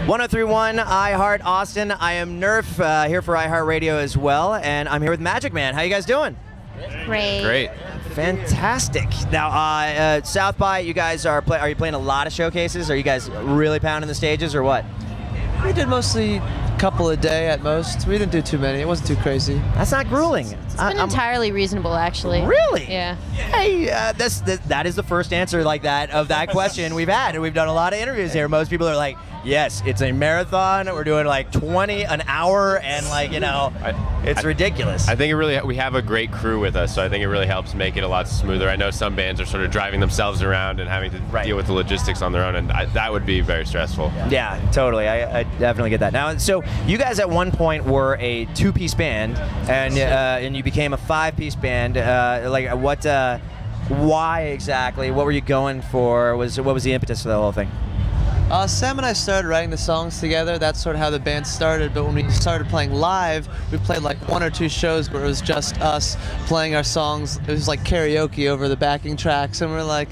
1031 iHeartAustin. I am Nerf here for iHeartRadio as well, and I'm here with Magic Man. How you guys doing? Great. Great. Fantastic. Now, South by, you guys are you playing a lot of showcases? Are you guys really pounding the stages, or what? We did mostly a couple a day at most. We didn't do too many. It wasn't too crazy. That's not grueling. It's been entirely reasonable, actually. Really? Yeah. Hey, that is the first answer like that of that question we've had, and we've done a lot of interviews here. Most people are like, yes, it's a marathon. We're doing like 20 an hour, and like, you know, it's ridiculous. I think we have a great crew with us, so I think it really helps make it a lot smoother. I know some bands are sort of driving themselves around and having to deal with the logistics on their own, and that would be very stressful. Yeah, totally. I definitely get that. Now, so you guys at one point were a two-piece band, and you became a five-piece band. Why exactly? What were you going for? What was the impetus for the whole thing? Sam and I started writing the songs together. That's sort of how the band started. But when we started playing live, we played like 1 or 2 shows where it was just us playing our songs. It was like karaoke over the backing tracks, and we're like,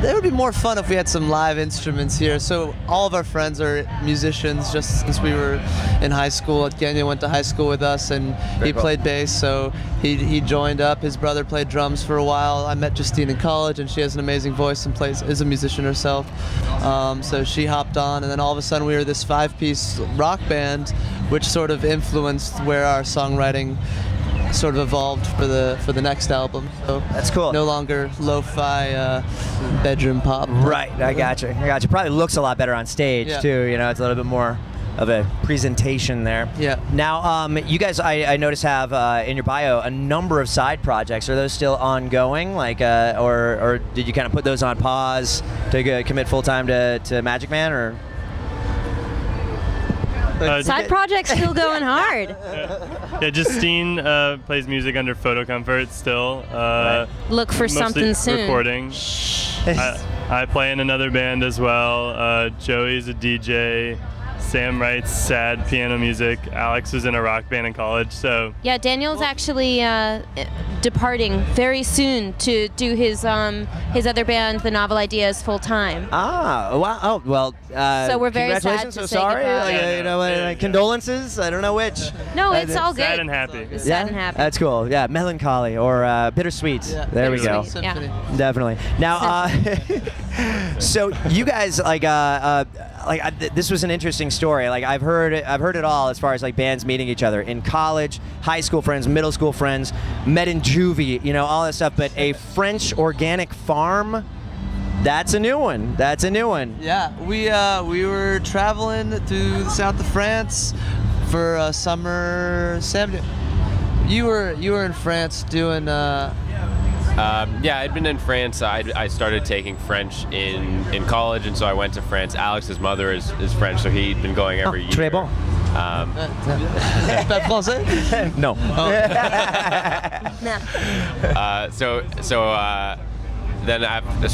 it would be more fun if we had some live instruments here. So all of our friends are musicians just since we were in high school. Daniel went to high school with us, and he played bass, so he joined up. His brother played drums for a while. I met Justine in college, and she has an amazing voice and is a musician herself. So she hopped on, and then all of a sudden we were this 5-piece rock band, which sort of influenced where our songwriting sort of evolved for the next album. So that's cool. No longer lo-fi bedroom pop. Right, I got you. Probably looks a lot better on stage too. You know, it's a little bit more of a presentation there. Yeah. Now, you guys, I notice have in your bio a number of side projects. Are those still ongoing? Like, or did you kind of put those on pause to commit full time to Magic Man, or? Side project's still going hard. Yeah, Justine plays music under Photo Comfort still. Look for something soon. Recording. I play in another band as well. Joey's a DJ. Sam writes sad piano music. Alex was in a rock band in college, so. Yeah, Daniel's actually departing very soon to do his other band, The Novel Ideas, full time. Ah, wow. Oh, well. So we're very sad congratulations. to So say sorry. goodbye. You know, condolences. I don't know which. No, it's all good. Sad and happy. It's sad and happy. That's cool. Yeah, melancholy or bittersweet. Yeah, there we go. Yeah. Definitely. Now, so you guys this was an interesting story. Like I've heard it all as far as like bands meeting each other in college, high school friends, middle school friends, met in juvie, you know, all that stuff. But a French organic farm. That's a new one. Yeah, we were traveling through the south of France for a summer. Sam, you were in France doing. Yeah, I'd been in France. I started taking French in college, and so I went to France. Alex's mother is French, so he'd been going every year. Très bon. Pas français? No. So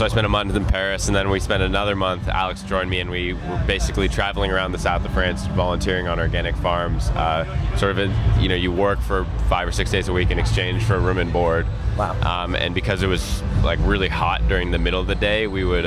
I spent a month in Paris, and then we spent another month. Alex joined me, and we were basically traveling around the south of France, volunteering on organic farms. You work for 5 or 6 days a week in exchange for room and board. Wow. And because it was like really hot during the middle of the day, we would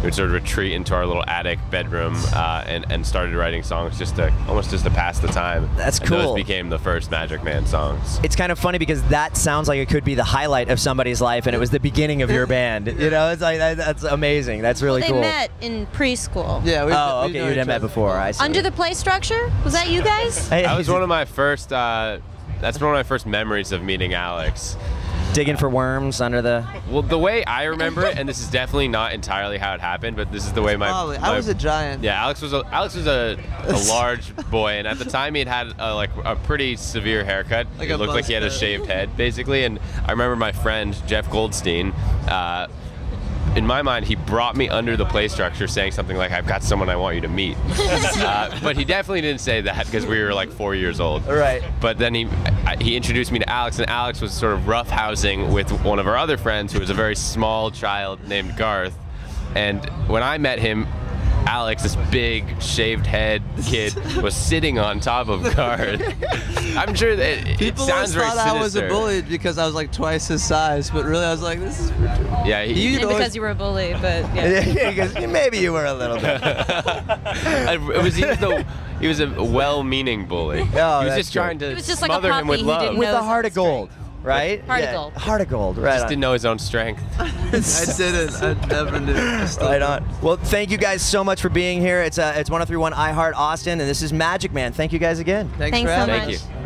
sort of retreat into our little attic bedroom and started writing songs almost just to pass the time. That's and cool. Those became the first Magic Man songs. It's kind of funny because that sounds like it could be the highlight of somebody's life, and it was the beginning of your band. You know, it's like that's amazing. That's really cool. They met in preschool. Yeah. Okay. You'd met before. I see. Under the play structure? Was that you guys? That was one of my first. That's one of my first memories of meeting Alex. Digging for worms under the. Well, the way I remember it, and this is definitely not entirely how it happened, but this is the way I was a giant. Yeah, Alex was a large boy, and at the time he had a pretty severe haircut. Like it looked like he had a shaved head, basically. And I remember my friend Jeff Goldstein. In my mind, he brought me under the play structure saying something like, "I've got someone I want you to meet." But he definitely didn't say that because we were like 4 years old. Right. But then he introduced me to Alex, and Alex was sort of roughhousing with one of our other friends who was a very small child named Garth. And when I met him, Alex, this big shaved head kid, was sitting on top of Garth. I'm sure that it People sounds always very thought sinister. I was a bully because I was like twice his size, but really I was like, this is. Yeah, And because you were a bully, but yeah. Yeah, because maybe you were a little bit. he was a well-meaning bully. Oh, he was that's just trying to He was just like a smother him with puppy who love. didn't With know a heart of his gold, right? Heart of Yeah, gold. Heart of gold, right? Just on. didn't know his own strength. I didn't. I never knew. I still Right don't. on. Well, thank you guys so much for being here. It's 103.1 iHeartAustin, and this is Magic Man. Thank you guys again. Thanks Thanks for so having much. Thank you.